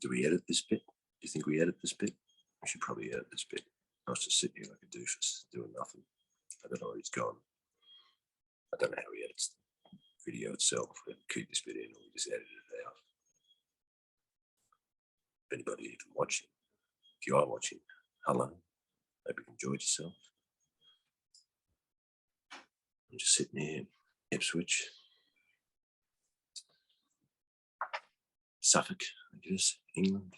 Do we edit this bit? Do you think we edit this bit? We should probably edit this bit. I was just sitting here like a doofus doing nothing. I don't know where he's gone. I don't know how he edits the video itself. We keep this bit in or we just edit it out. Anybody even watching? If you are watching, hello. Hope you enjoyed yourself. I'm just sitting here in Ipswich, Suffolk, I guess, England.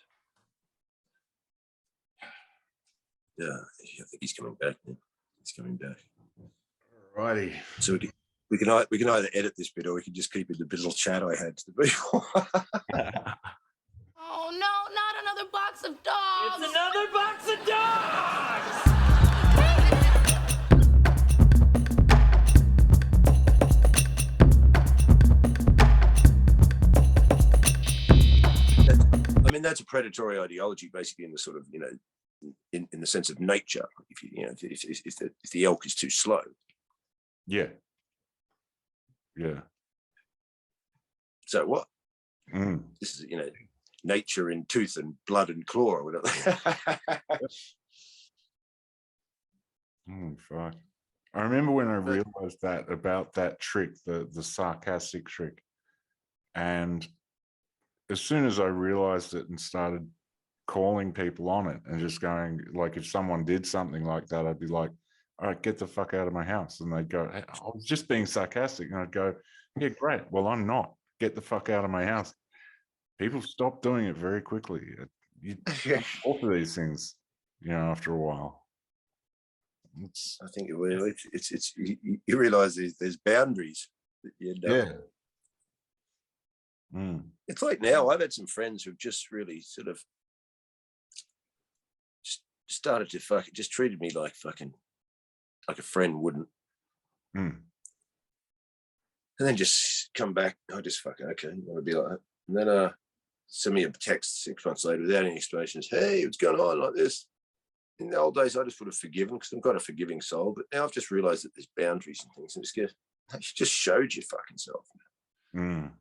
Yeah, I think he's coming back now. He's coming back. Alrighty. So we can either edit this bit or we can just keep it the little chat I had to the people. Oh no, not another box of dogs! It's another box of dogs! I mean, that's a predatory ideology, basically, in the sort of, you know, in the sense of nature. If you know, if the elk is too slow. Yeah. Yeah. So what? Mm. This is, you know, nature in tooth and blood and claw or whatever. Oh, fuck. I remember when I realized that about that trick, the sarcastic trick. And as soon as I realized it and started calling people on it and just going, like, if someone did something like that, I'd be like, all right, get the fuck out of my house. And they'd go, hey, I was just being sarcastic. And I'd go, yeah, great. Well, I'm not. Get the fuck out of my house. People stop doing it very quickly. You fall for these things, you know, after a while. I think it's you realize there's boundaries that you end up. Yeah. Mm. It's like now I've had some friends who've just really sort of started to just treated me like like a friend wouldn't. Mm. And then just come back. I just fucking okay. You want to be like that? And then send me a text 6 months later without any explanations. Hey, what's going on like this? In the old days, I just would have forgiven because I've got a forgiving soul. But now I've just realized that there's boundaries and things. And you just showed your fucking self. Mm.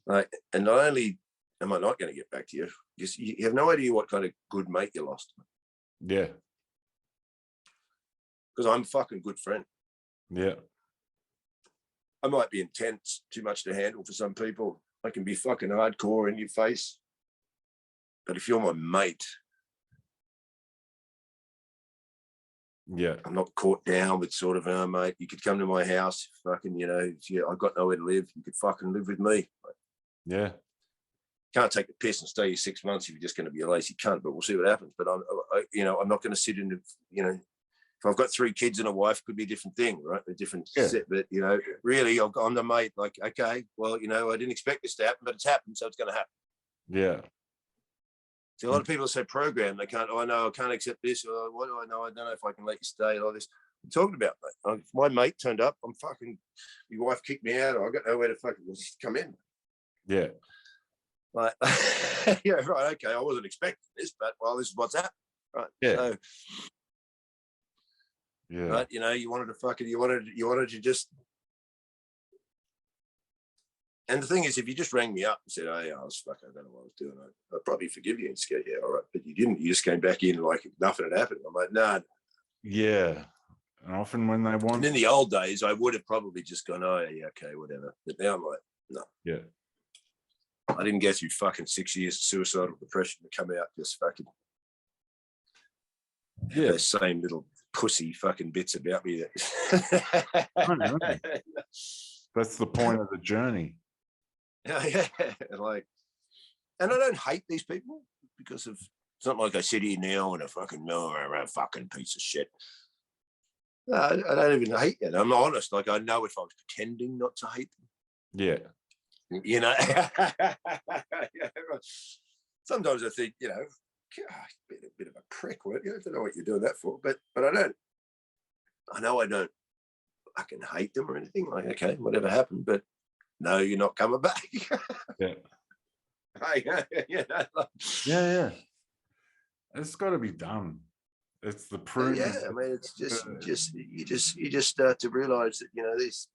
Like, and not only am I not going to get back to you, you have no idea what kind of good mate you lost. Yeah. Because I'm a fucking good friend. Yeah. I might be intense, too much to handle for some people. I can be fucking hardcore in your face. But if you're my mate, yeah, I'm not caught down with sort of, mate, you could come to my house, fucking, you know, I've got nowhere to live. You could fucking live with me. Yeah. Can't take the piss and stay here 6 months if you're just going to be a lazy cunt, but we'll see what happens. But I'm not going to sit in, you know, if I've got 3 kids and a wife, it could be a different thing, right? A different set. But, you know, really, I'm the mate. Like, okay, well, you know, I didn't expect this to happen, but it's happened, so it's going to happen. Yeah. See, a lot of people say program. They can't, oh, no, I can't accept this. Or, what do I know? I don't know if I can let you stay. All this. I'm talking about, mate. If my mate turned up, I'm fucking, your wife kicked me out, or I got nowhere to fucking come in. Yeah. Like, yeah, right, okay, I wasn't expecting this, but, well, this is what's happened. Right. Yeah. So, yeah. Right, you know, you wanted to just, and the thing is, if you just rang me up and said, hey, I don't know what I was doing, I'd probably forgive you and say, yeah, all right, but you didn't. You just came back in like nothing had happened. I'm like, nah. Yeah. And often when they want. And in the old days, I would have probably just gone, oh, yeah, okay, whatever. But now I'm like, no. Yeah. I didn't go through fucking 6 years of suicidal depression to come out just fucking those same little pussy fucking bits about me. That's the point of the journey. Yeah, like, and I don't hate these people because of, it's not like I sit here now and a fucking fucking piece of shit. No, I don't even hate them. I'm honest. Like, I know if I was pretending not to hate them. Yeah. You know, sometimes I think, you know, a bit of a prick. I don't know what you're doing that for, but I don't. I know I don't fucking hate them or anything. Like, okay, whatever happened, but no, you're not coming back. Yeah. Yeah. It's got to be done. It's the proof. Yeah, I mean, it's you just start to realize that, you know, this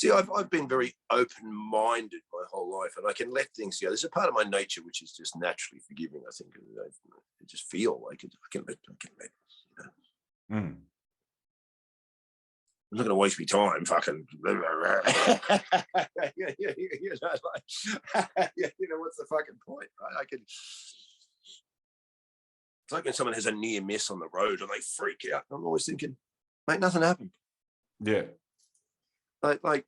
See, I've been very open-minded my whole life, and I can let things go. There's a part of my nature which is just naturally forgiving. I think I just feel like it. I can let. You know. Mm. I'm not going to waste my time fucking. You know, what's the fucking point, right? I can. It's like when someone has a near miss on the road and they freak out. I'm always thinking, mate, nothing happened. Yeah. Like,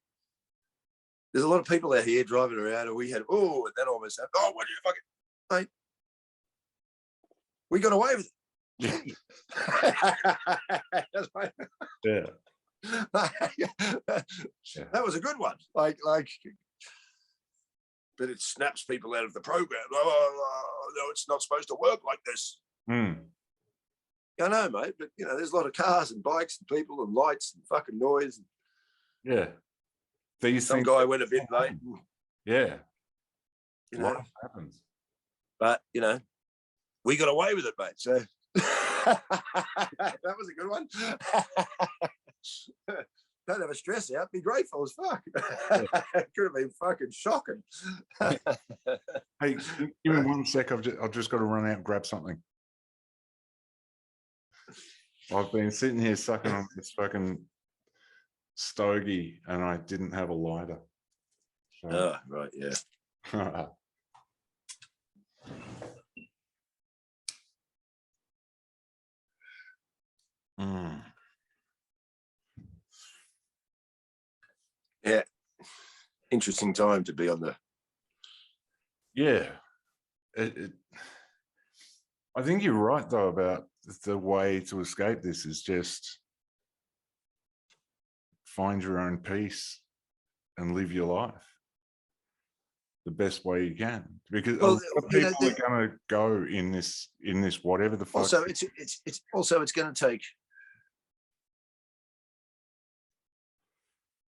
there's a lot of people out here driving around, and we had, and that almost happened. Oh, what do you fucking, mate? We got away with it. Yeah. That was a good one. Like, but it snaps people out of the program. Oh, no, it's not supposed to work like this. Mm. I know, mate, but you know, there's a lot of cars and bikes and people and lights and fucking noise. Yeah. These Some things guy went a bit late. Yeah. You know, Life happens. but you know, we got away with it, mate. So that was a good one. Don't have a stress out. Be grateful as fuck. It could have been fucking shocking. Hey, give me 1 sec. I've just got to run out and grab something. I've been sitting here sucking on this fucking stogie, and I didn't have a lighter. So. Oh, right, yeah. Yeah, interesting time to be on the. Yeah, I think you're right though about the way to escape this is just find your own peace and live your life the best way you can, because a lot of people are going to go in this whatever the fuck. Also, it's going to take.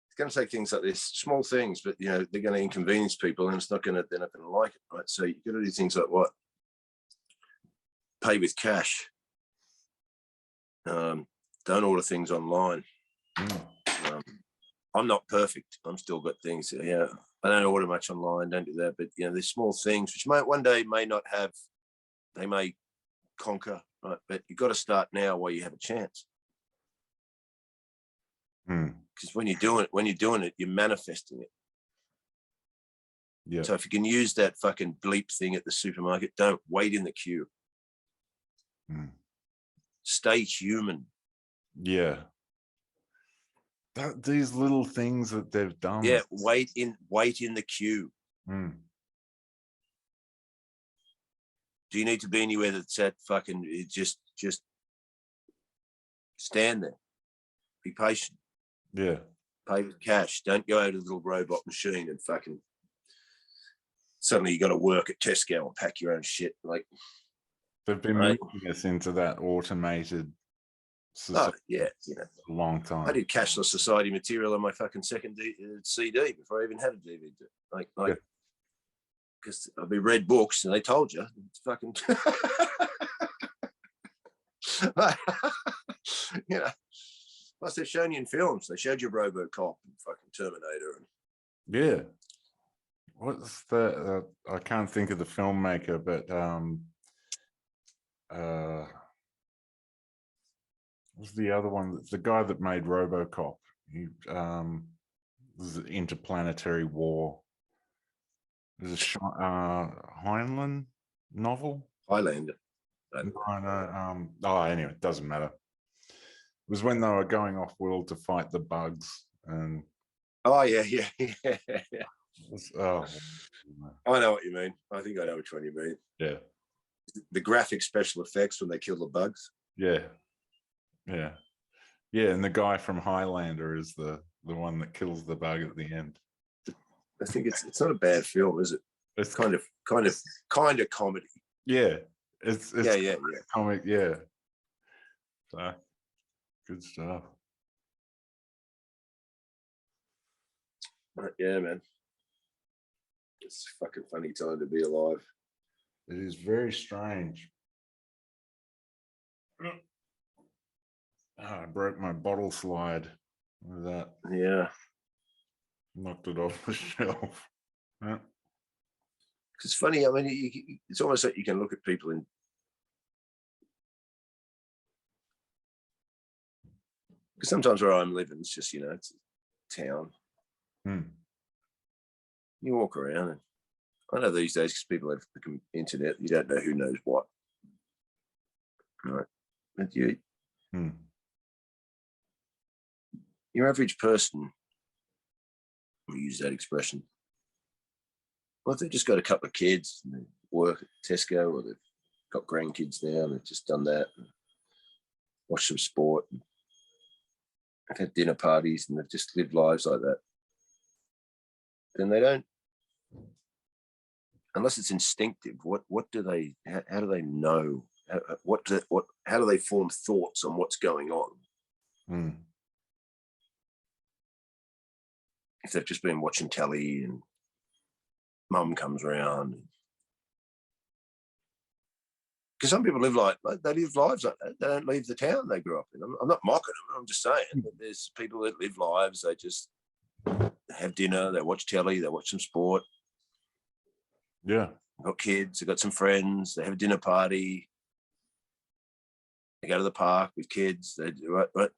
It's going to take things like this, small things, but you know they're going to inconvenience people, and they're not going to like it, right? So you've got to do things like what? Pay with cash. Don't order things online. I'm not perfect. I'm still got things. Yeah, I don't order much online. Don't do that. But you know, there's small things which one day may not have. They may conquer, right? But you've got to start now while you have a chance. Because when you're doing it, you're manifesting it. Yeah. So if you can use that fucking bleep thing at the supermarket, don't wait in the queue. Stay human. Yeah. These little things that they've done. Yeah, wait in the queue. Do you need to be anywhere that's at fucking just stand there? Be patient. Yeah. Pay with cash. Don't go out to the little robot machine and fucking suddenly you got to work at Tesco and pack your own shit. Like they've been moving us into that automated society. Yeah, you know, a long time. I did cashless society material on my fucking second CD before I even had a DVD. Like, because I've been read books and they told you it's fucking. You know, plus they've shown you in films. They showed you RoboCop and fucking Terminator. Yeah. What's the? I can't think of the filmmaker, but what's the other one? The guy that made RoboCop. He was an interplanetary war. There's a Heinlein novel. Highlander. No. Anyway, it doesn't matter. It was when they were going off world to fight the bugs, and yeah. Oh, I know what you mean. I think I know which one you mean. Yeah. The graphic special effects when they kill the bugs. Yeah. And the guy from Highlander is the one that kills the bug at the end. I think it's not a bad film, is it? It's kind of comedy. Yeah. It's comic. Yeah. So good stuff. Yeah, man. It's a fucking funny time to be alive. It is very strange. I broke my bottle slide with that. Yeah. Knocked it off the shelf. Yeah. It's funny. I mean, it's almost like you can look at people in. Because sometimes where I'm living, it's just, it's a town. You walk around, and I know these days because people have the internet, you don't know who knows what. Right. But your average person, we use that expression. Well, if they've just got a couple of kids and they work at Tesco, or they've got grandkids now and they've just done that, and watched some sport, and they've had dinner parties, and they've just lived lives like that, then they don't, unless it's instinctive, what do they, how do they know? How do they form thoughts on what's going on? If they've just been watching telly and mum comes around. Because some people live they live lives like that. They don't leave the town they grew up in. I'm not mocking them. I'm just saying that there's people that live lives, they just have dinner, they watch telly, they watch some sport. Yeah. They've got kids, they've got some friends, they have a dinner party. They go to the park with kids. They do it, but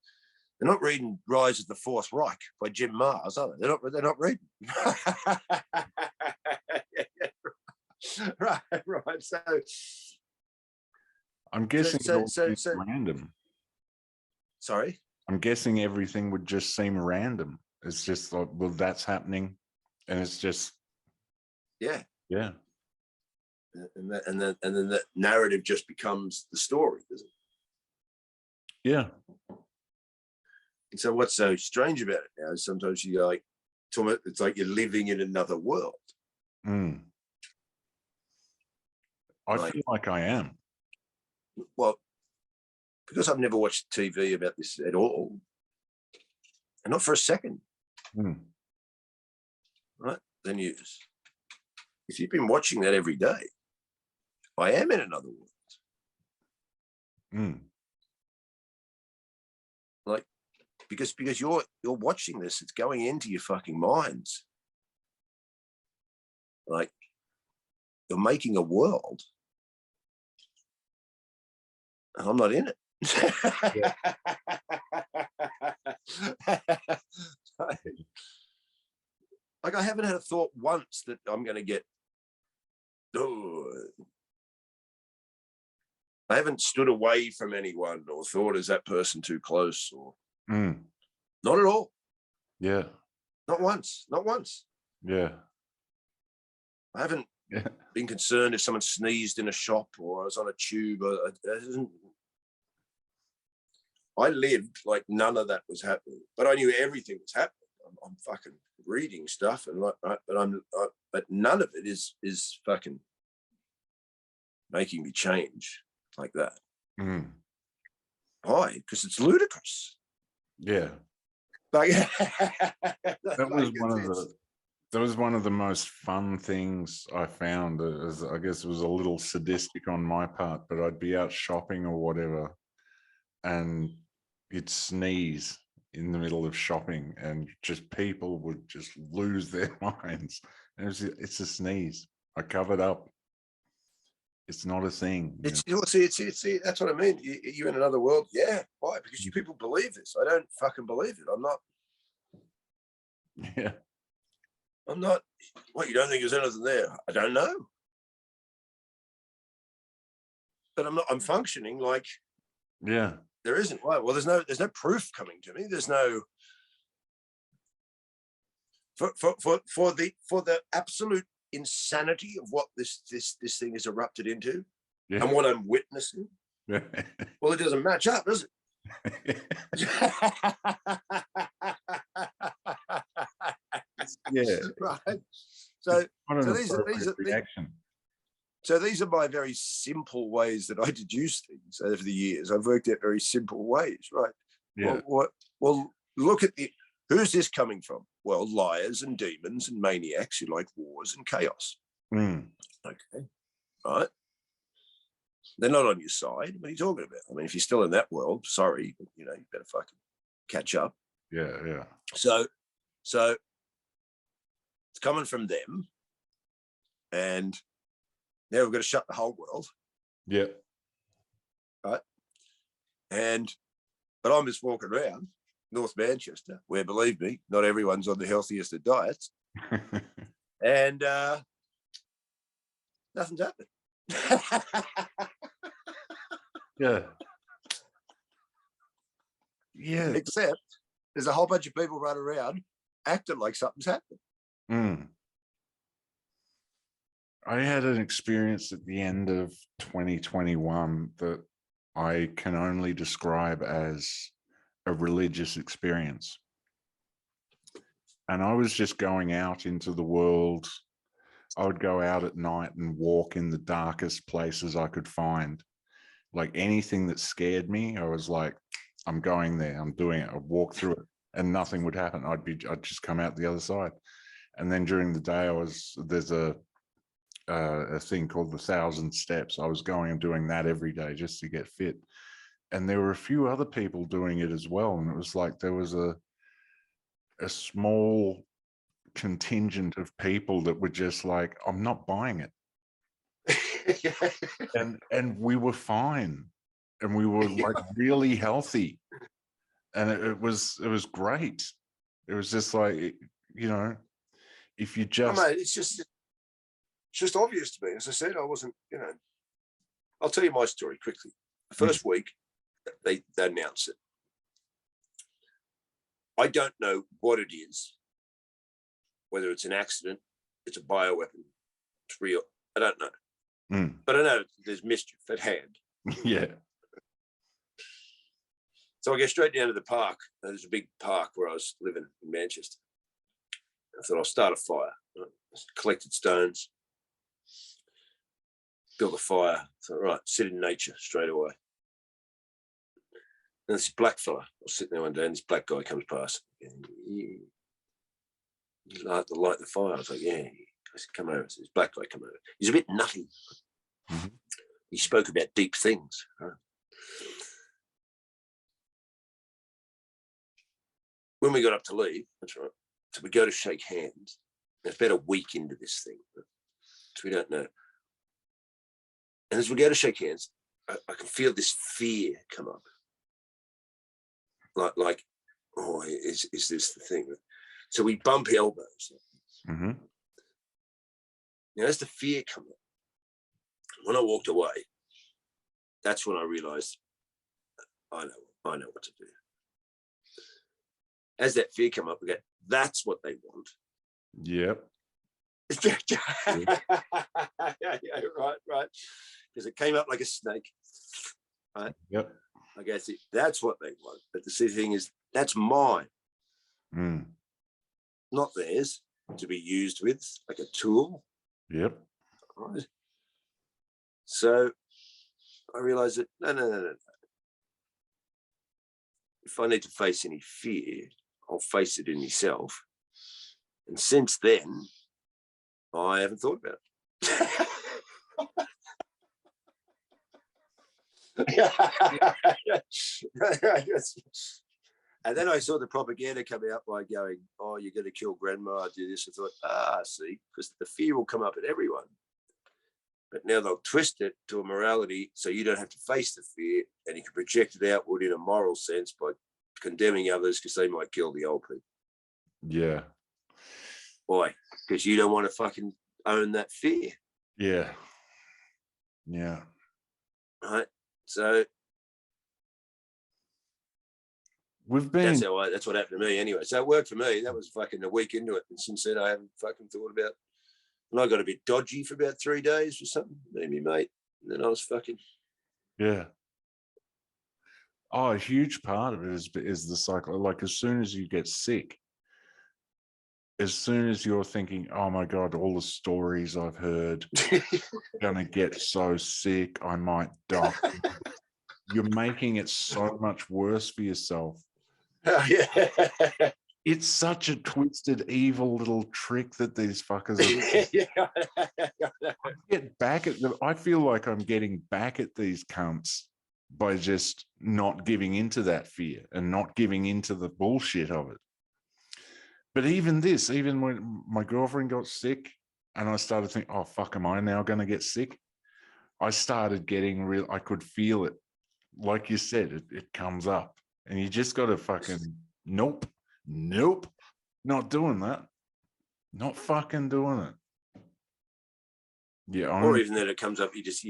they're not reading Rise of the Fourth Reich by Jim Mars, are they? They're not reading. Right. So I'm guessing random. Sorry? I'm guessing everything would just seem random. It's just like, well, that's happening, and it's just yeah. And then the narrative just becomes the story, doesn't it? Yeah. And so what's so strange about it now is sometimes you go it's like you're living in another world. I feel like I am. Well, because I've never watched TV about this at all, and not for a second. Right? The news. If you've been watching that every day, I am in another world. Like, because you're watching this, it's going into your fucking minds. Like, you're making a world, and I'm not in it. Like, I haven't had a thought once that I'm going to get. I haven't stood away from anyone or thought, is that person too close? Or not at all. Yeah. Not once. Yeah. I haven't been concerned if someone sneezed in a shop or I was on a tube. I lived like none of that was happening, but I knew everything was happening. I'm fucking reading stuff and but none of it is fucking making me change like that. Why? Because it's ludicrous. Yeah. Like, that was one of the most fun things I found. I guess it was a little sadistic on my part, but I'd be out shopping or whatever, and you'd sneeze in the middle of shopping, and just people would just lose their minds. And it's a sneeze. I covered up. It's not a thing. See, that's what I mean. You're in another world. Yeah. Why? Because you people believe this. I don't fucking believe it. I'm not. Yeah. I'm not. What, you don't think there's anything there? I don't know. But I'm not. I'm functioning like. Yeah. There isn't. Why? Well, there's no proof coming to me. There's no. For the absolute insanity of what this thing has erupted into, and what I'm witnessing. Well, it doesn't match up, does it? Yeah. Right. So these are my very simple ways that I deduce things over the years. I've worked out very simple ways, right? Yeah. Well, look at who's this coming from? Well, liars and demons and maniacs who like wars and chaos. Okay. Right. They're not on your side. What are you talking about? I mean, if you're still in that world, sorry, you better fucking catch up. Yeah. So It's coming from them. And now we've got to shut the whole world. Yeah. Right. But I'm just walking around North Manchester, where, believe me, not everyone's on the healthiest of diets. And nothing's happened. Yeah. Yeah. Except there's a whole bunch of people running around acting like something's happened. Mm. I had an experience at the end of 2021 that I can only describe as a religious experience. And I was just going out into the world. I would go out at night and walk in the darkest places I could find. Like anything that scared me, I was like, I'm going there, I'm doing it. I'd walk through it and nothing would happen. I'd just come out the other side. And then during the day, there's a thing called the 1,000 Steps. I was going and doing that every day just to get fit. And there were a few other people doing it as well. And it was like there was a small contingent of people that were just like, I'm not buying it. and we were fine. And we were like really healthy. And it was great. It was just like, you know, if you just... Oh, mate, it's just obvious to me. As I said, I wasn't, you know, I'll tell you my story quickly. The first week, they announced it. I don't know what it is, whether it's an accident, it's a bioweapon, it's real. I don't know. But I know there's mischief at hand. Yeah. So I go straight down to the park. There's a big park where I was living in Manchester. I thought I'll start a fire. Right? Collected stones, built a fire. Thought, right, sit in nature straight away. And this black fella, I was sitting there one day and this black guy comes past. You like to light the fire? I was like, yeah. I said, come over. So this black guy come over. He's a bit nutty. Mm-hmm. He spoke about deep things. Right? When we got up to leave, that's right. So we go to shake hands. It's about a week into this thing. Right? So we don't know. And as we go to shake hands, I can feel this fear come up. Like, oh, is this the thing? So we bump elbows. Mm-hmm. Now, as the fear come up, when I walked away, that's when I realized I know what to do. As that fear come up, we go, that's what they want. Yep. Yeah, right. Because it came up like a snake. Right? Yep. I guess that's what they want. But the thing is, that's mine. Not theirs to be used with like a tool. Yep. Right. So I realized that no. If I need to face any fear, I'll face it in myself. And since then, I haven't thought about it. And then I saw the propaganda come out by going, oh, you're going to kill grandma, do this. I thought, see, because the fear will come up at everyone. But now they'll twist it to a morality so you don't have to face the fear and you can project it outward in a moral sense by condemning others because they might kill the old people. Yeah. Why? Because you don't want to fucking own that fear. Yeah. Yeah. Right. So that's what happened to me anyway. So it worked for me. That was fucking a week into it. And since then I haven't fucking thought about it. And I got a bit dodgy for about 3 days or something. Me, mate. And then I was fucking. Yeah. Oh, a huge part of it is the cycle. Like as soon as you get sick, as soon as you're thinking, oh my God, all the stories I've heard, I'm gonna get so sick, I might die. You're making it so much worse for yourself. Yeah. It's such a twisted, evil little trick that these fuckers are. I feel like I'm getting back at these cunts by just not giving into that fear and not giving into the bullshit of it. But even when my girlfriend got sick and I started thinking, oh, fuck, am I now going to get sick? I started getting real, I could feel it. Like you said, it comes up and you just got to fucking, nope, not doing that. Not fucking doing it. Yeah. Or even then it comes up, you just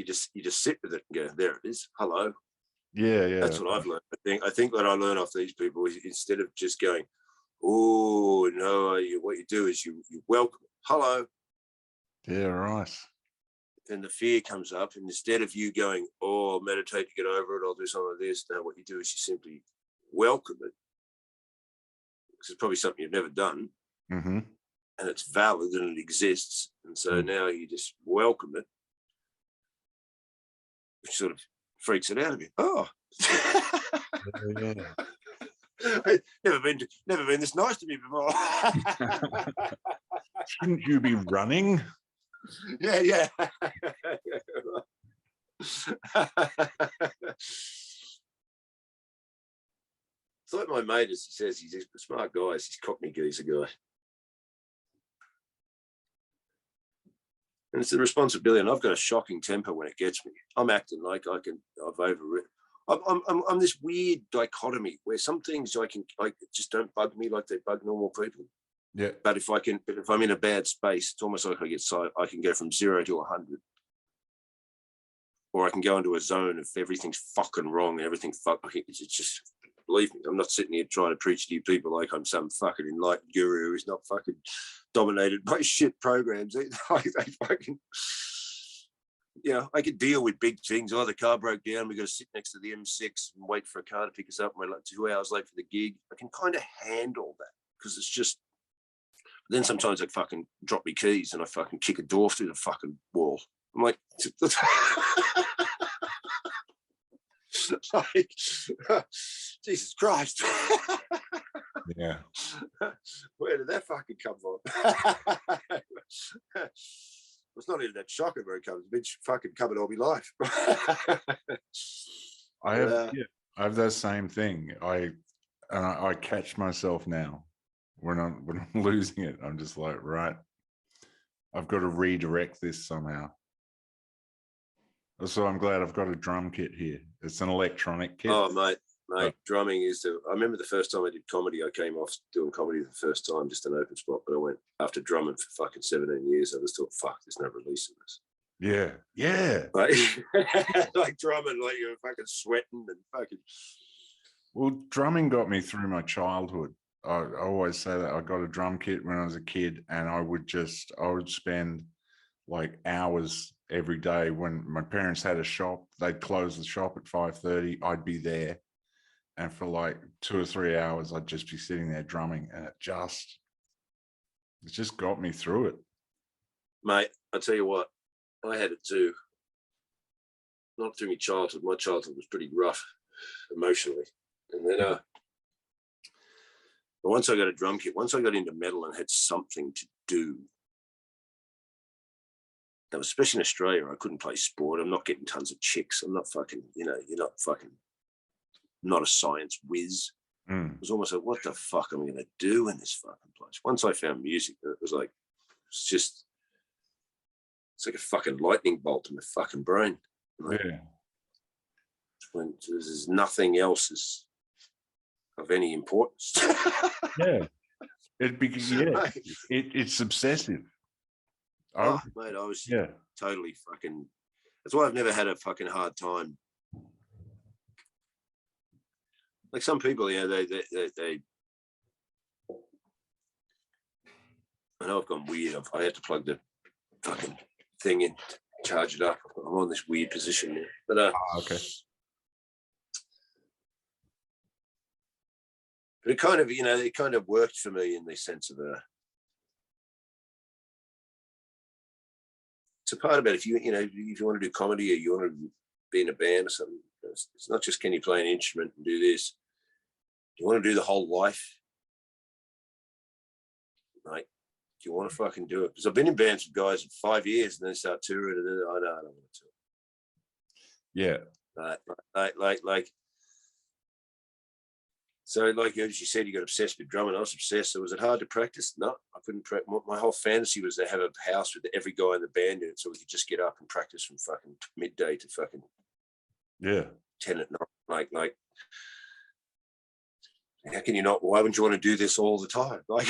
sit with it and go, there it is. Hello. Yeah. That's what I've learned. I think what I learned off these people is instead of just going, oh no, what you do is you welcome it. Hello. Yeah, right. Then the fear comes up, and instead of you going, oh, I'll meditate to get over it, I'll do some of this. Now what you do is you simply welcome it. Because it's probably something you've never done. Mm-hmm. And it's valid and it exists. And so now you just welcome it, which sort of freaks it out of you. Oh. Yeah. Never been this nice to me before. Shouldn't you be running? Yeah. It's like my mate, as he says, he's a smart guy. He's Cockney geezer guy. And it's the responsibility, and I've got a shocking temper when it gets me. I'm acting like I've overwritten. I'm this weird dichotomy where some things just don't bug me like they bug normal people. Yeah. But if I'm in a bad space, it's almost like I can go from 0 to 100, or I can go into a zone of everything's fucking wrong, everything it's just, believe me, I'm not sitting here trying to preach to you people like I'm some fucking enlightened guru who's not fucking dominated by shit programs. They fucking, I could deal with big things. Oh, the car broke down. We got to sit next to the M6 and wait for a car to pick us up. We're like 2 hours late for the gig. I can kind of handle that because it's just. Then sometimes I fucking drop my keys and I fucking kick a door through the fucking wall. I'm like, Jesus Christ. Yeah. Where did that fucking come from? It's not even that shocking where it comes. It's been fucking coming all my life. I have that same thing. I catch myself now when I'm losing it. I'm just like, right, I've got to redirect this somehow. So I'm glad I've got a drum kit here. It's an electronic kit. Oh, mate, drumming is I remember the first time I did comedy, I came off doing comedy the first time, just an open spot, but I went, after drumming for fucking 17 years, I just thought, fuck, there's no release in this. Yeah. Like drumming, like you're fucking sweating and fucking. Well, drumming got me through my childhood. I always say that I got a drum kit when I was a kid, and I would spend like hours every day. When my parents had a shop, they'd close the shop at 5:30. I'd be there, and for like 2 or 3 hours, I'd just be sitting there drumming, and it just got me through it. Mate, I tell you what, I had it too. Not through my childhood. My childhood was pretty rough emotionally, and then but once I got a drum kit, once I got into metal and had something to do. That was, especially in Australia, I couldn't play sport. I'm not getting tons of chicks. I'm not fucking, you're not fucking, not a science whiz. It was almost like, what the fuck am I going to do in this fucking place? Once I found music, it was like, it's like a fucking lightning bolt in my fucking brain. Like, when there's nothing else is of any importance. It's obsessive. Oh, mate, I was totally fucking. That's why I've never had a fucking hard time. Like some people, they. I know I've gone weird. I had to plug the fucking thing in, charge it up. I'm on this weird position there, but okay. But it kind of, it kind of worked for me in the sense of it's a part about if you want to do comedy or you want to be in a band or something, it's not just can you play an instrument and do this. You want to do the whole life, right? Do you want to fucking do it? Because I've been in bands with guys for 5 years and then start touring and then I don't want to tour. Yeah. Like So, like as you said, you got obsessed with drumming. I was obsessed. So was it hard to practice? No, I couldn't practice. My whole fantasy was to have a house with every guy in the band in it, so we could just get up and practice from fucking midday to fucking 10 at night. Like, how can you not? Why wouldn't you want to do this all the time? Like,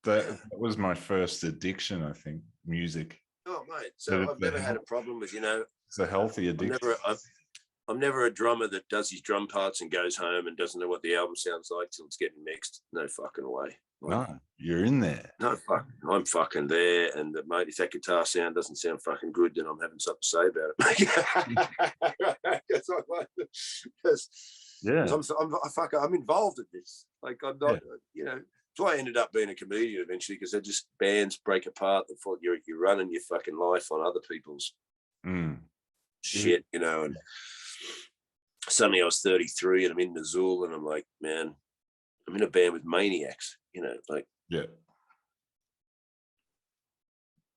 that was my first addiction. I think music. Oh, mate. So I've never had a problem with, it's a healthy addiction. I'm never a drummer that does his drum parts and goes home and doesn't know what the album sounds like till it's getting mixed. No fucking way. Like, no, you're in there. No, I'm fucking there. And mate, if that guitar sound doesn't sound fucking good, then I'm having something to say about it. I'm involved in this. Like, I'm not, that's why I ended up being a comedian eventually, because they're just bands break apart. They thought you're running your fucking life on other people's shit, and suddenly I was 33 and I'm in Missoula and I'm like, man, I'm in a band with maniacs, like. Yeah,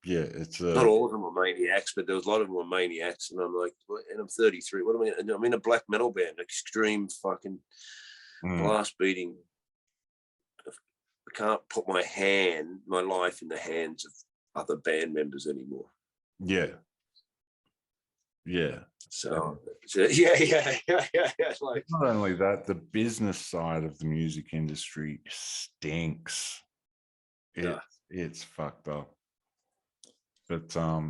it's not all of them were maniacs, but there was a lot of them were maniacs. And I'm like, and I'm 33. What am I? I'm in a black metal band, extreme fucking blast beating. I can't put my life in the hands of other band members anymore. Yeah. So yeah. Like, not only that, the business side of the music industry stinks. It's fucked up. But I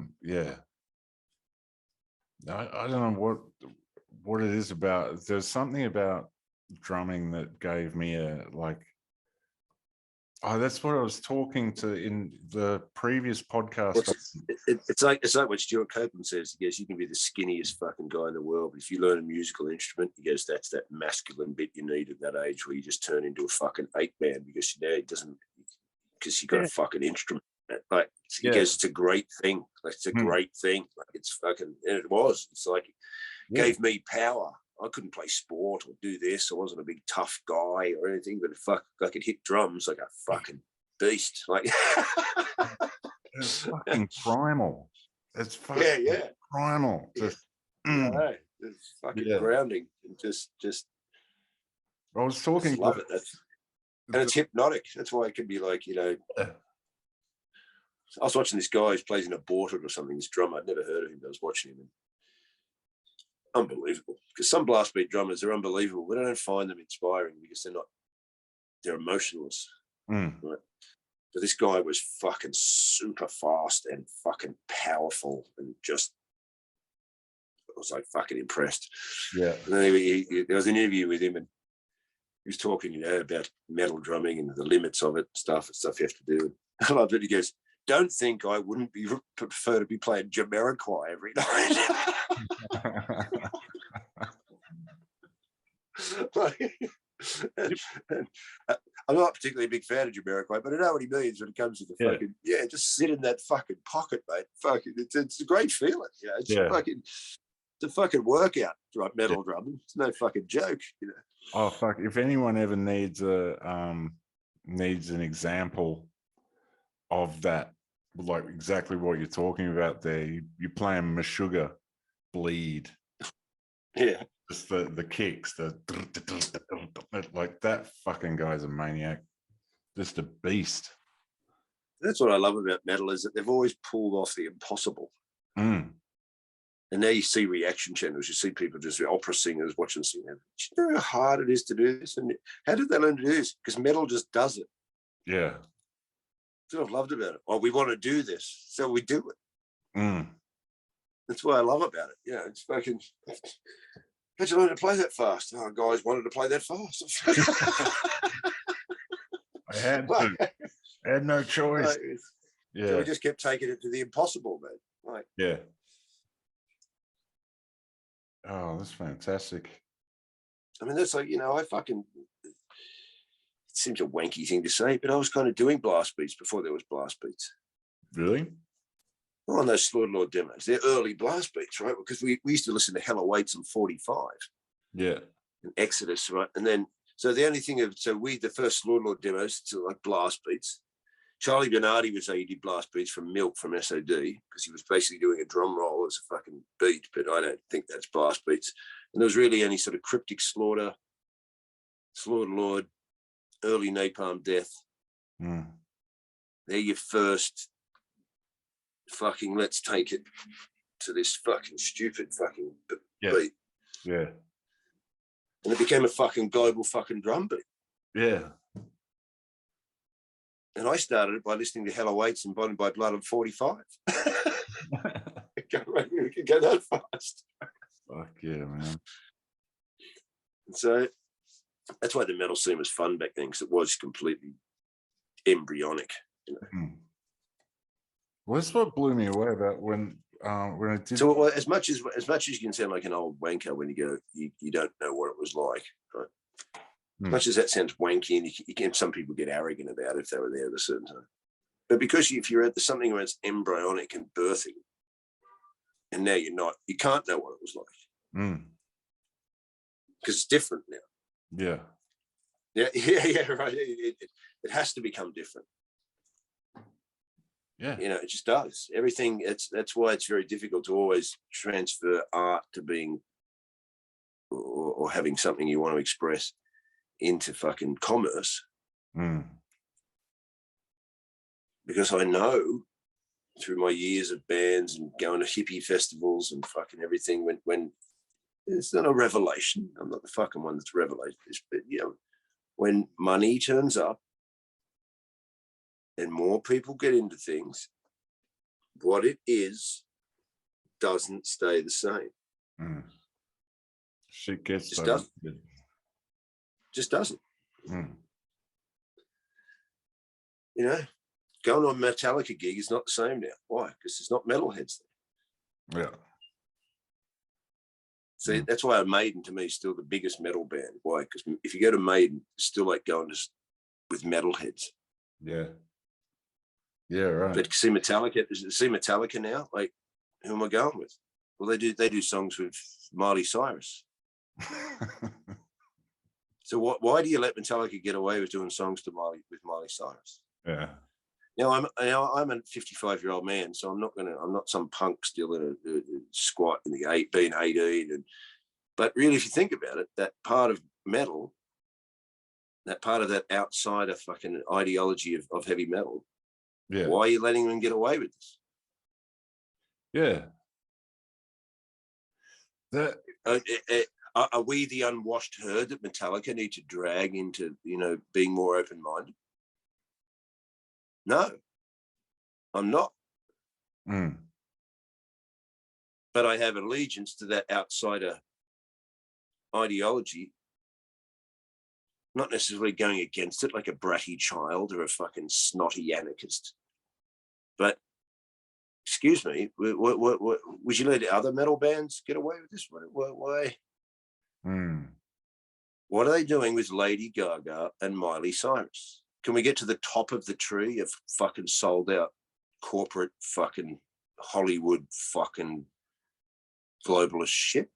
don't know what it is about. There's something about drumming that gave me that's what I was talking to in the previous podcast. It's like what Stuart Copeland says. He goes, you can be the skinniest fucking guy in the world, but if you learn a musical instrument, he goes, that's that masculine bit you need at that age where you just turn into a fucking 8-man, because it doesn't, because you got a fucking instrument. Like, he goes, it's a great thing. Like, it's a great thing. Like, it's fucking, and it was. It's like, it gave me power. I couldn't play sport or do this. I wasn't a big tough guy or anything, but I could hit drums like a fucking beast. Like, it's fucking primal. It's fucking primal. Just, it's fucking grounding and just. I was talking. Love it. And it's hypnotic. That's why it can be like, I was watching this guy who plays in a Borted or something, this drummer. I'd never heard of him, but I was watching him. And unbelievable. Because some blast beat drummers are unbelievable, but I don't find them inspiring because they're emotionless. Right? But this guy was fucking super fast and fucking powerful, and just, I was like fucking impressed. Yeah. And then there was an interview with him, and he was talking, about metal drumming and the limits of it, stuff you have to do. I loved it. He goes, don't think I wouldn't prefer to be playing Jamiroquai every night. I'm not particularly a big fan of Jamiroquai, but I know what he means when it comes to the fucking, just sit in that fucking pocket, mate. Fucking, it's a great feeling. It's it's a fucking workout, right? Metal drumming. It's no fucking joke, Oh fuck! If anyone ever needs an example of that, like exactly what you're talking about there, you play him Meshuggah Bleed. Yeah. Just the kicks, like that fucking guy's a maniac. Just a beast. That's what I love about metal, is that they've always pulled off the impossible. And now you see reaction channels, you see people just opera singers watching singing. Do you know how hard it is to do this? And how did they learn to do this? Because metal just does it. Yeah. That's what I've loved about it. Oh, we want to do this, so we do it. That's what I love about it. It's fucking. How'd you learn to play that fast? Oh, guys wanted to play that fast. I had no choice. So we just kept taking it to the impossible, man. Oh, that's fantastic. I mean, that's like, I fucking, it seems a wanky thing to say, but I was kind of doing blast beats before there was blast beats. Really? Well, on those Slaughter Lord demos, they're early blast beats, right? Because we used to listen to Hell Awaits and 45. Yeah. And Exodus, right? And then, so the only thing the first Slaughter Lord demos to like blast beats. Charlie Bernardi was he did blast beats from Milk from SOD, because he was basically doing a drum roll as a fucking beat, but I don't think that's blast beats. And there was really only sort of Cryptic Slaughter, Slaughter Lord, early Napalm Death. They're your first fucking let's take it to this fucking stupid fucking beat. Yeah. And it became a fucking global fucking drum beat. Yeah. And I started it by listening to Hello Waits and Bonded by Blood on 45. We could go that fast. Fuck yeah, man. And so that's why the metal scene was fun back then, because it was completely embryonic. You know? Well, that's what blew me away about when I did. So as much as you can sound like an old wanker when you go, you don't know what it was like, right? As much as that sounds wanky, and you can, some people get arrogant about it if they were there at a certain time. But because if you're at something where it's embryonic and birthing, and now you're not, you can't know what it was like. Because it's different now. Yeah, right. It has to become different. Yeah. You know, it just does. Everything, that's why it's very difficult to always transfer art to being or having something you want to express into fucking commerce. Because I know through my years of bands and going to hippie festivals and fucking everything, when it's not a revelation, I'm not the fucking one that's revelated this, but you know, when money turns up and more people get into things, what it is doesn't stay the same. Shit gets just doesn't. Just doesn't. You know, going to a Metallica gig is not the same now. Why? Because there's not metalheads there. Yeah. So that's why Maiden to me is still the biggest metal band. Why? Because if you go to Maiden, it's still like going with metalheads. Yeah. Yeah, right. But see Metallica now, like, who am I going with? Well, they do songs with Miley Cyrus. So why do you let Metallica get away with doing songs with Miley Cyrus? Yeah. Now I'm a 55-year-old man, so I'm not some punk still in a squat in the being 18. But really, if you think about it, that part of metal, that part of that outsider fucking ideology of heavy metal, why are you letting them get away with this? Yeah. Are we the unwashed herd that Metallica need to drag into, you know, being more open-minded? No, I'm not. But I have allegiance to that outsider ideology, not necessarily going against it like a bratty child or a fucking snotty anarchist. But, excuse me, would you let other metal bands get away with this? Why? What are they doing with Lady Gaga and Miley Cyrus? Can we get to the top of the tree of fucking sold out corporate fucking Hollywood fucking globalist shit?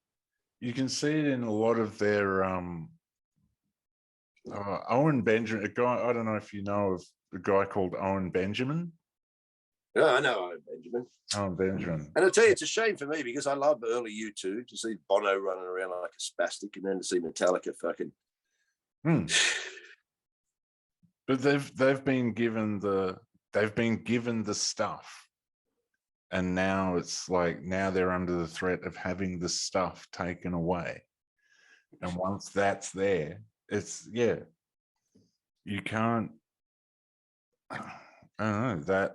You can see it in a lot of their Owen Benjamin, a guy, I don't know if you know of a guy called Owen Benjamin. Yeah, I know Owen Benjamin. Owen Benjamin. And I'll tell you, it's a shame for me because I love early U2 to see Bono running around like a spastic and then to see Metallica fucking. But they've been given the stuff, and now it's like they're under the threat of having the stuff taken away. And once that's there, it's you can't. I don't know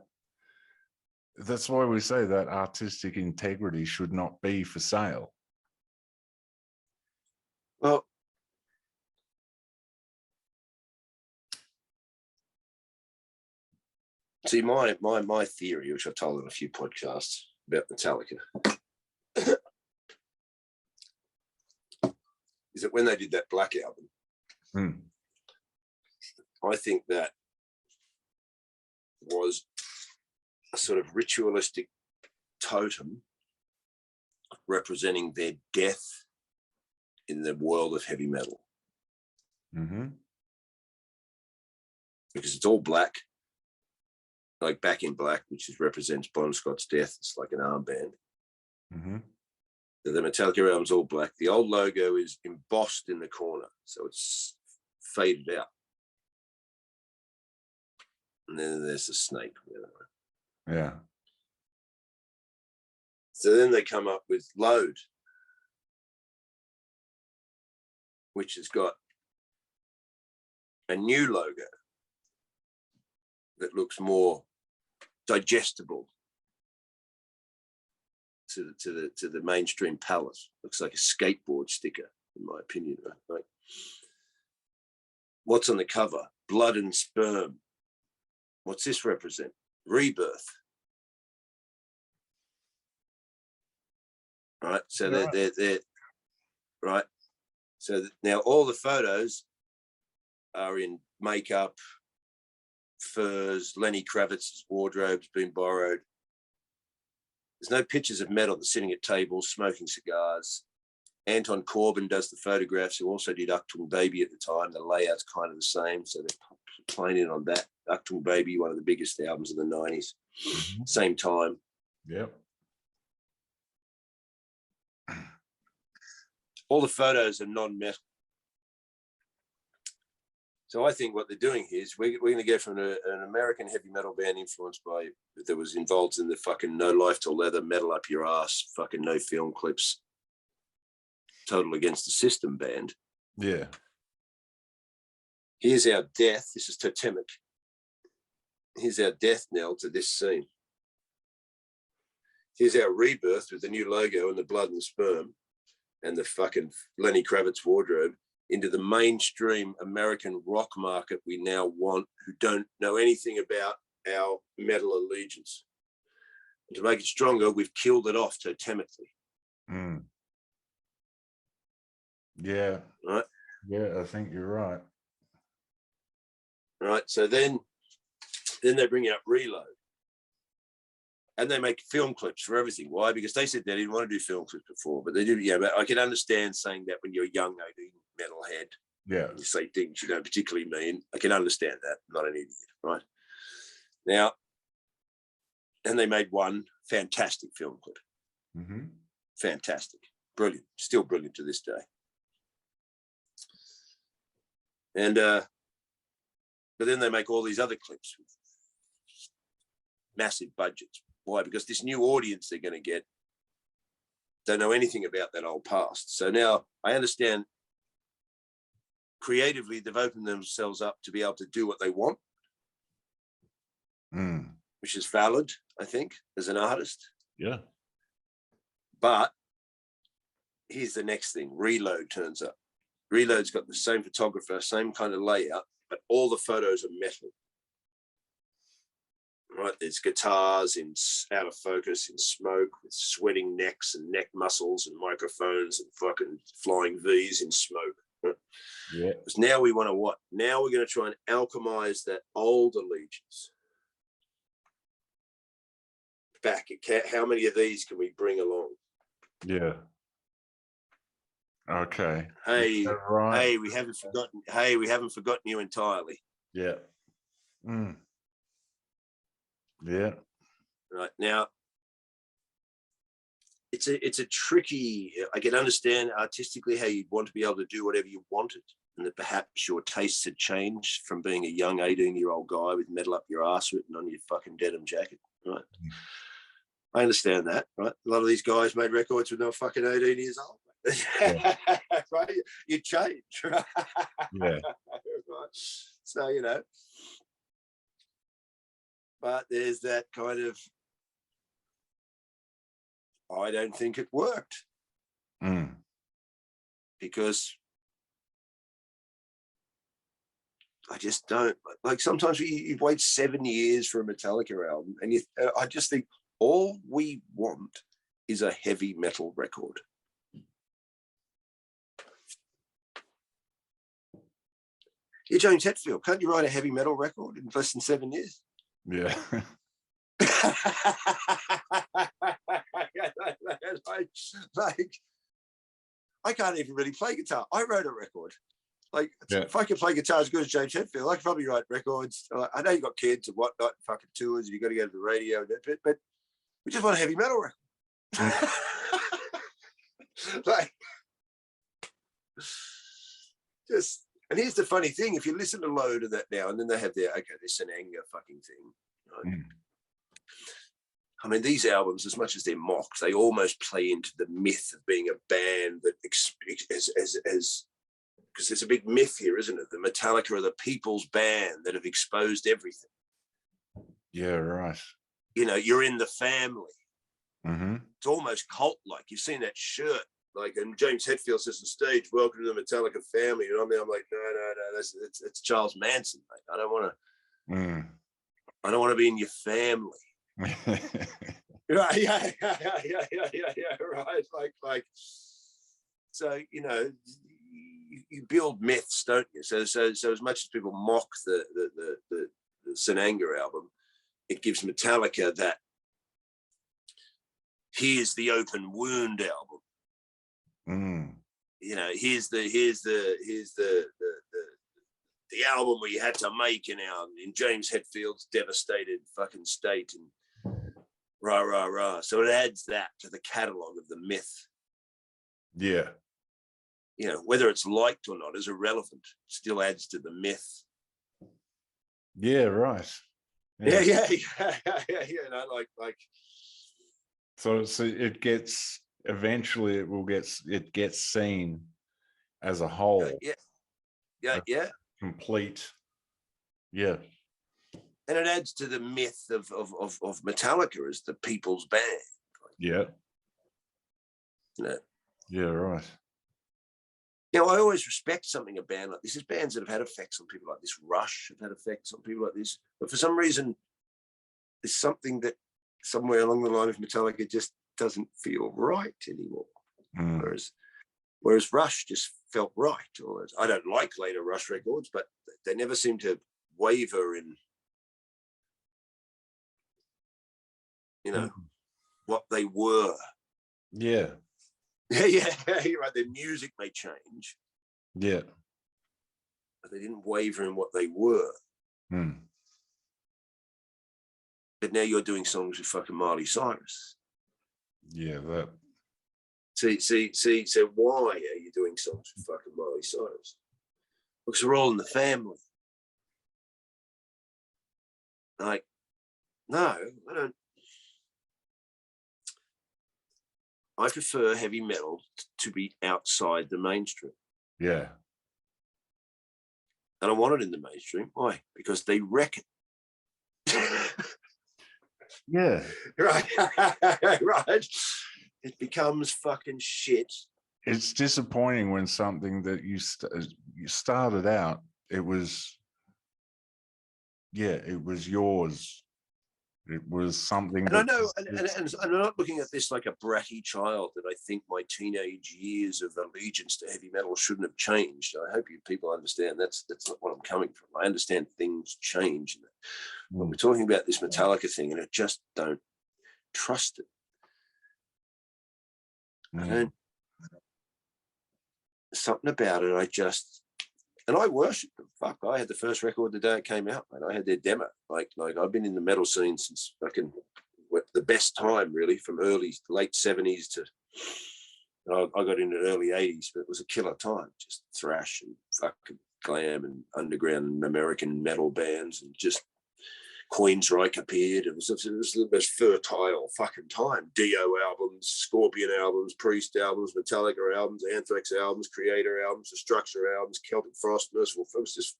that's why we say that artistic integrity should not be for sale. Well, see, my theory, which I've told in a few podcasts about Metallica, is that when they did that Black album, I think that was a sort of ritualistic totem representing their death in the world of heavy metal. Because it's all black, like Back in Black, which represents Bon Scott's death. It's like an armband. The Metallica album's all black. The old logo is embossed in the corner, so it's faded out. And then there's a snake. Yeah. So then they come up with Load, which has got a new logo that looks more digestible to the mainstream palette. Looks like a skateboard sticker, in my opinion. Like, what's on the cover? Blood and sperm. What's this represent? Rebirth. Right. So they're right. So now all the photos are in makeup, furs. Lenny Kravitz's wardrobe's been borrowed. There's no pictures of Metal. They're sitting at tables, smoking cigars. Anton Corbijn does the photographs, who also did Achtung Baby at the time. The layout's kind of the same, so they're playing in on that. Achtung Baby, one of the biggest albums of the 90s. Mm-hmm. Same time. Yep. All the photos are non-metal. So I think what they're doing here is we're going to go from an American heavy metal band influenced by, that was involved in the fucking No Life Till Leather, Metal Up Your Ass, fucking No Film Clips, Total Against the System band. Yeah. Here's our death. This is totemic. Here's our death knell to this scene. Here's our rebirth with the new logo and the blood and the sperm and the fucking Lenny Kravitz wardrobe into the mainstream American rock market we now want, who don't know anything about our metal allegiance. And to make it stronger, we've killed it off totemically. Mm. Yeah. Right? Yeah, I think you're right. Right. So then they bring out Reload. And they make film clips for everything. Why? Because they said they didn't want to do film clips before, but they do. Yeah, but I can understand saying that when you're a young 18 metalhead. Yeah. You say things you don't particularly mean. I can understand that. I'm not an idiot, right? Now, and they made one fantastic film clip. Mm-hmm. Fantastic. Brilliant. Still brilliant to this day. And but then they make all these other clips with massive budgets. Why? Because this new audience they're going to get don't know anything about that old past. So now I understand creatively they've opened themselves up to be able to do what they want, which is valid, I think, as an artist. Yeah. But here's the next thing. Reload turns up. Reload's got the same photographer, same kind of layout, but all the photos are metal. Right, there's guitars in out of focus, in smoke, with sweating necks and neck muscles and microphones and fucking flying V's in smoke. Right? Yeah. Because now we want to what? Now we're going to try and alchemize that old allegiance back. How many of these can we bring along? Yeah. Okay. Hey, right? hey, we haven't forgotten. Hey, we haven't forgotten you entirely. Yeah. Mm. Yeah. Right now, it's a tricky. I can understand artistically how you'd want to be able to do whatever you wanted, and that perhaps your tastes had changed from being a young 18-year-old guy with metal up your ass written on your fucking denim jacket. Right. I understand that. Right. A lot of these guys made records when they were fucking 18 years old. Yeah. Right. You change. Right? Yeah. Right. So but there's that kind of, I don't think it worked. Because I just don't. Like sometimes you wait 7 years for a Metallica album, and I just think all we want is a heavy metal record. You're James Hetfield. Can't you write a heavy metal record in less than 7 years? Yeah. like, I can't even really play guitar. I wrote a record. Like, if I could play guitar as good as James Hetfield, I could probably write records. I know you got kids and whatnot, fucking tours, and you got to go to the radio, but we just want a heavy metal record. Like, just, and here's the funny thing: if you listen to a load of that now, and then they have their this an anger fucking thing. Right? Mm. I mean, these albums, as much as they're mocked, they almost play into the myth of being a band that, because there's a big myth here, isn't it? The Metallica are the people's band that have exposed everything. Yeah, right. You know, you're in the family. Mm-hmm. It's almost cult-like. You've seen that shirt, like, and James Hetfield says on stage, "Welcome to the Metallica family." And I'm like, no, it's Charles Manson, mate. I don't want to be in your family. Right? Yeah, right. Like. So you know, you build myths, don't you? So as much as people mock the St. Anger album, it gives Metallica that here's the open wound album. You know, here's the album we had to make in James Hetfield's devastated fucking state, and rah rah rah. So it adds that to the catalogue of the myth. Yeah. You know, whether it's liked or not is irrelevant. It still adds to the myth. Yeah, right. Yeah. You know, like. So it gets eventually it gets seen as a whole. Yeah. Complete. Yeah. And it adds to the myth of Metallica as the people's band. Yeah. You know? Yeah, right. You know, I always respect something a band like this. There's bands that have had effects on people like this. Rush have had effects on people like this. But for some reason, there's something that somewhere along the line of Metallica just doesn't feel right anymore. Whereas Rush just felt right. I don't like later Rush records, but they never seem to waver in, you know, what they were. Yeah. Yeah, you're right. Their music may change. Yeah. But they didn't waver in what they were. But now you're doing songs with fucking Miley Cyrus. Yeah, that. See, so why are you doing songs with fucking Miley Cyrus? Because we're all in the family. Like, no, I don't. I prefer heavy metal to be outside the mainstream. Yeah. And I want it in the mainstream. Why? Because they wreck it. Yeah. Right. Right. It becomes fucking shit. It's disappointing when something that you started out, it was yours. It was something. And I know, and I'm not looking at this like a bratty child that I think my teenage years of allegiance to heavy metal shouldn't have changed. I hope you people understand that's not what I'm coming from. I understand things change. But we're talking about this Metallica thing, and I just don't trust it. I don't. There's something about it. And I worship them. Fuck, I had the first record the day it came out, man. I had their demo. Like I've been in the metal scene since fucking the best time, really, from late 70s to, I got into the early 80s, but it was a killer time. Just thrash and fucking glam and underground and American metal bands, and just Queensryche appeared. It was the most fertile fucking time. Dio albums, Scorpion albums, Priest albums, Metallica albums, Anthrax albums, Creator albums, Destruction albums, Celtic Frost, Merciful Fate. It was just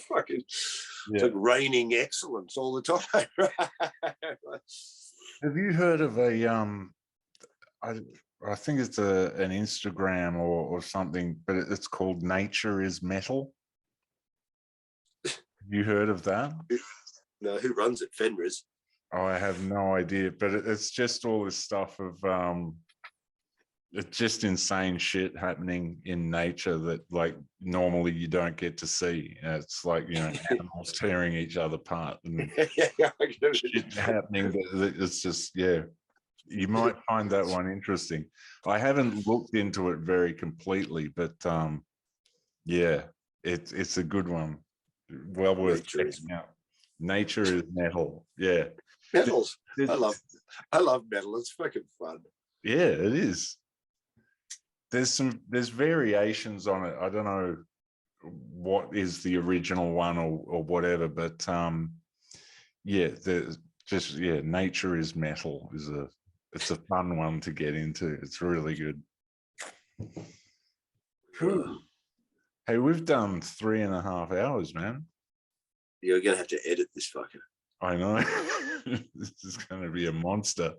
fucking it's like raining excellence all the time. Have you heard of I think it's an Instagram or something, but it's called Nature is Metal? Have you heard of that? No, who runs it? Fenris. Oh, I have no idea, but it's just all this stuff of it's just insane shit happening in nature that like normally you don't get to see. It's like, you know, animals tearing each other apart and shit happening. It's just, yeah, you might find that one interesting. I haven't looked into it very completely, but yeah, it's a good one. Well worth checking out. Nature is Metal. Yeah. Metals. I love metal. It's fucking fun. Yeah, it is. there's variations on it. I don't know what is the original one or whatever, but yeah, there's just nature is metal it's a fun one to get into. It's really good. Whew. Hey, we've done 3.5 hours, man. You're gonna have to edit this fucker. I know. This is going to be a monster.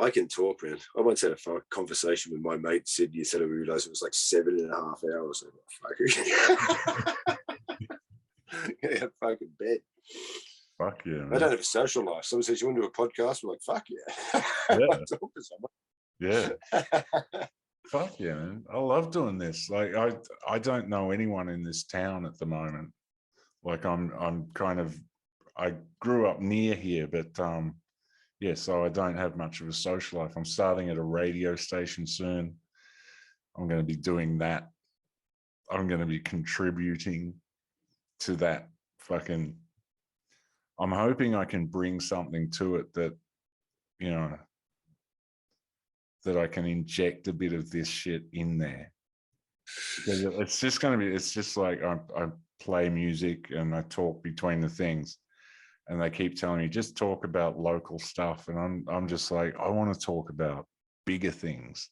I can talk, man. I once had a conversation with my mate, Sydney, said I realised it was like 7.5 hours. Yeah, fucking bed. Fuck yeah, man. I don't have a social life. Someone says, you want to do a podcast? I'm like, fuck yeah. Yeah. Talk to someone. Yeah. Fuck yeah, man. I love doing this. Like I don't know anyone in this town at the moment. Like I'm kind of, I grew up near here, but yeah, so I don't have much of a social life. I'm starting at a radio station soon. I'm going to be doing that. I'm going to be contributing to that fucking, I'm hoping I can bring something to it that, you know, that I can inject a bit of this shit in there. Because it's just going to be, it's just like I play music and I talk between the things. And they keep telling me, just talk about local stuff. And I'm just like, I want to talk about bigger things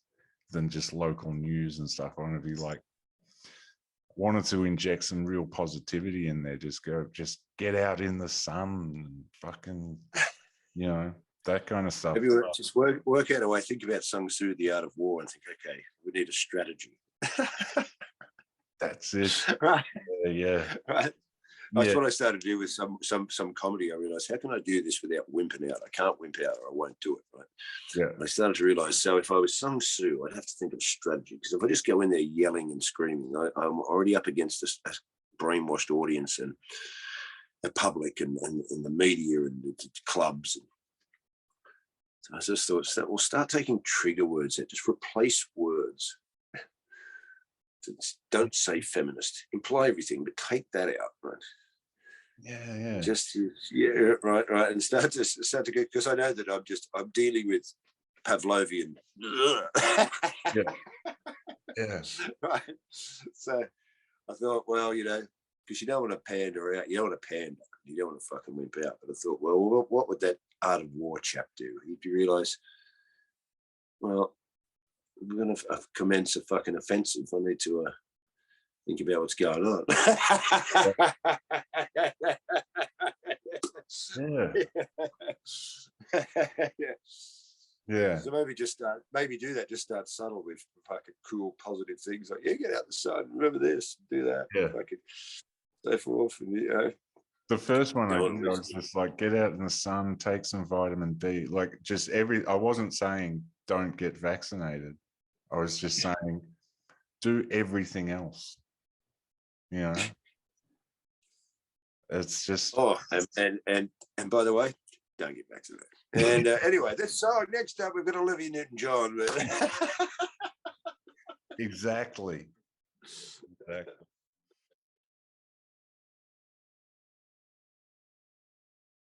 than just local news and stuff. I want to be like, wanted to inject some real positivity in there. Just get out in the sun and fucking, you know, that kind of stuff. Maybe just work out a way, think about Sun Tzu, The Art of War, and think, okay, we need a strategy. That's it. Right. Yeah. Right. That's what I started to do with some comedy. I realized, how can I do this without wimping out? I can't wimp out or I won't do it. Right. Yeah. And I started to realize, so if I was Sun Tzu, I'd have to think of strategy. Because if I just go in there yelling and screaming, I'm already up against a brainwashed audience and the public and the media and the clubs. And so I just thought, we'll start taking trigger words out. Just replace words. Don't say feminist. Imply everything, but take that out, right? Yeah. Just right, and start to get, because I know that I'm dealing with Pavlovian. Yeah. Right. So I thought, well, you know, because you don't want to pander out, you don't want to pander, you don't want to fucking wimp out. But I thought, well, what would that Art of War chap do? If you realise, well, we're going to commence a fucking offensive. I need to think about what's going on. Yeah. So maybe do that. Just start subtle with fucking cool, positive things like, get out the sun. Remember this, do that. Yeah. Fucking so forth. And, you know. The first one I did, I was just like, get out in the sun, take some vitamin D. Like I wasn't saying don't get vaccinated. I was just saying, do everything else. You know, it's just. Oh, and by the way, don't get vaccinated. And anyway, next up we've got Olivia Newton-John. Exactly.